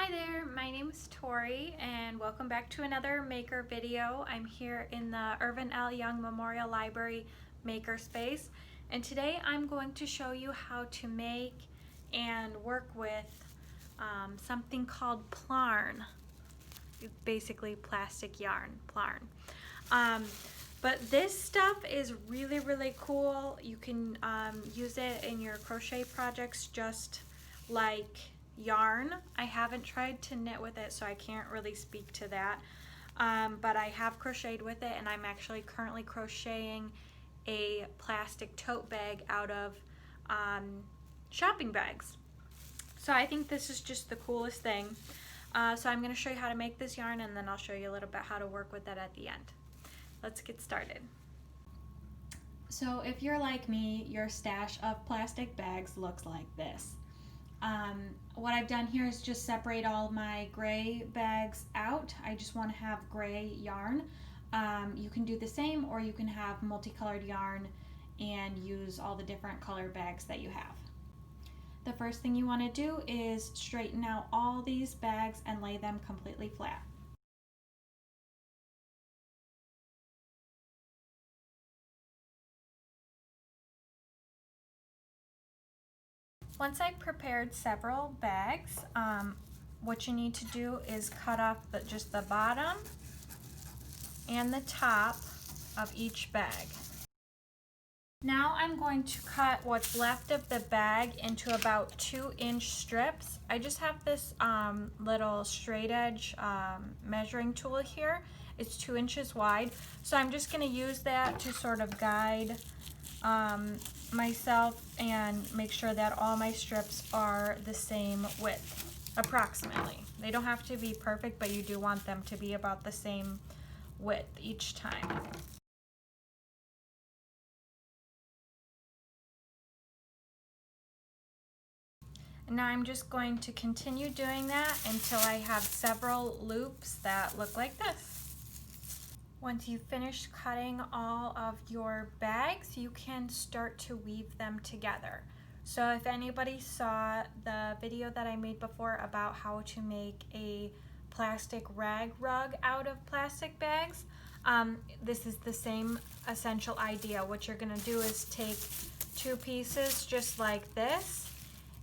Hi there, my name is Tori and welcome back to another maker video. I'm here in the Irvin L. Young Memorial Library Makerspace, and today I'm going to show you how to make and work with something called PLARN. It's basically plastic yarn, PLARN. But this stuff is really cool. You can use it in your crochet projects just like yarn. I haven't tried to knit with it, so I can't really speak to that. But I have crocheted with it, and I'm actually currently crocheting a plastic tote bag out of shopping bags. So I think this is just the coolest thing. So I'm going to show you how to make this yarn, and then I'll show you a little bit how to work with it at the end. Let's get started. So if you're like me, your stash of plastic bags looks like this. What I've done here is just separate all my gray bags out. I just want to have gray yarn. You can do the same, or you can have multicolored yarn and use all the different color bags that you have. The first thing you want to do is straighten out all these bags and lay them completely flat. Once I've prepared several bags, what you need to do is cut off just the bottom and the top of each bag. Now I'm going to cut what's left of the bag into about 2-inch strips. I just have this little straight edge measuring tool here. It's 2 inches wide, so I'm just going to use that to sort of guide myself and make sure that all my strips are the same width, approximately. They don't have to be perfect, but you do want them to be about the same width each time. And now I'm just going to continue doing that until I have several loops that look like this. Once you've finished cutting all of your bags, you can start to weave them together. So if anybody saw the video that I made before about how to make a plastic rag rug out of plastic bags, this is the same essential idea. What you're gonna do is take 2 pieces just like this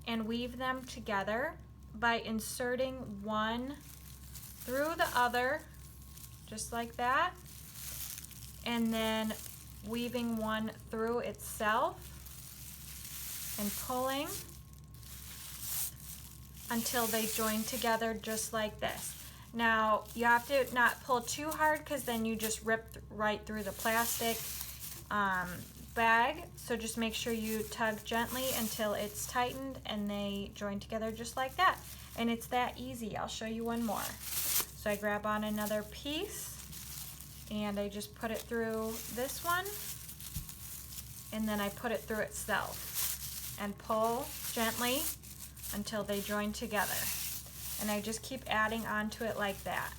and weave them together by inserting one through the other, just like that, and then weaving one through itself and pulling until they join together just like this. Now you have to not pull too hard, because then you just rip right through the plastic bag. So just make sure you tug gently until it's tightened and they join together just like that. And it's that easy. I'll show you one more. So I grab on another piece and I just put it through this one, and then I put it through itself and pull gently until they join together. And I just keep adding onto it like that.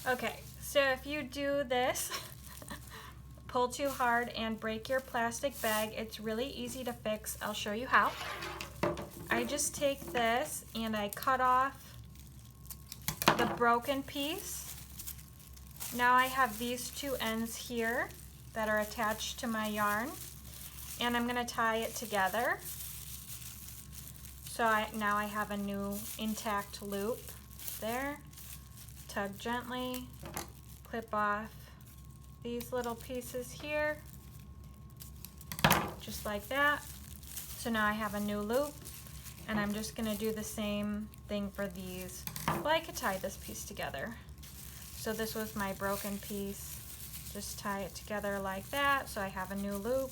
Okay, so if you do this, pull too hard and break your plastic bag, it's really easy to fix. I'll show you how. I just take this and I cut off the broken piece. Now I have these 2 ends here that are attached to my yarn, and I'm going to tie it together. So now I have a new intact loop there. Tug gently, clip off these little pieces here, just like that. So now I have a new loop, and I'm just going to do the same thing for these. Well, I could tie this piece together. So this was my broken piece. Just tie it together like that, so I have a new loop.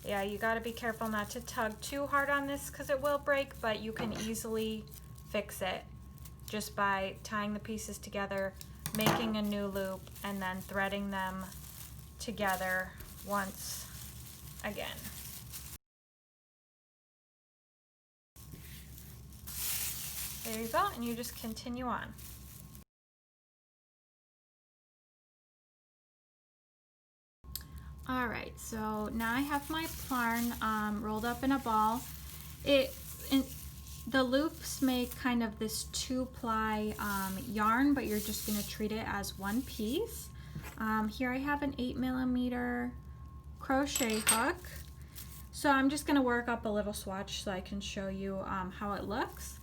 Yeah, you got to be careful not to tug too hard on this, because it will break, but you can easily fix it just by tying the pieces together, making a new loop, and then threading them together once again. There you go, and you just continue on. All right, so now I have my PLARN rolled up in a ball. The loops make kind of this 2-ply yarn, but you're just going to treat it as one piece. Here I have an 8mm crochet hook. So I'm just going to work up a little swatch so I can show you how it looks.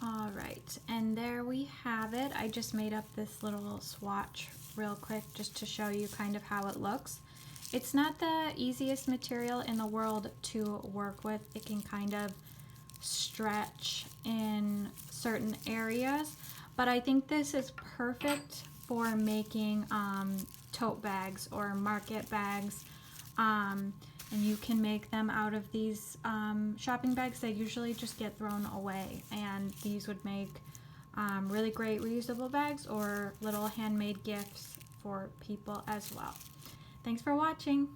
All right, and there we have it. I just made up this little swatch real quick just to show you kind of how it looks. It's not the easiest material in the world to work with. It can kind of stretch in certain areas, but I think this is perfect for making tote bags or market bags. And you can make them out of these shopping bags that usually just get thrown away, and these would make really great reusable bags or little handmade gifts for people as well. Thanks for watching.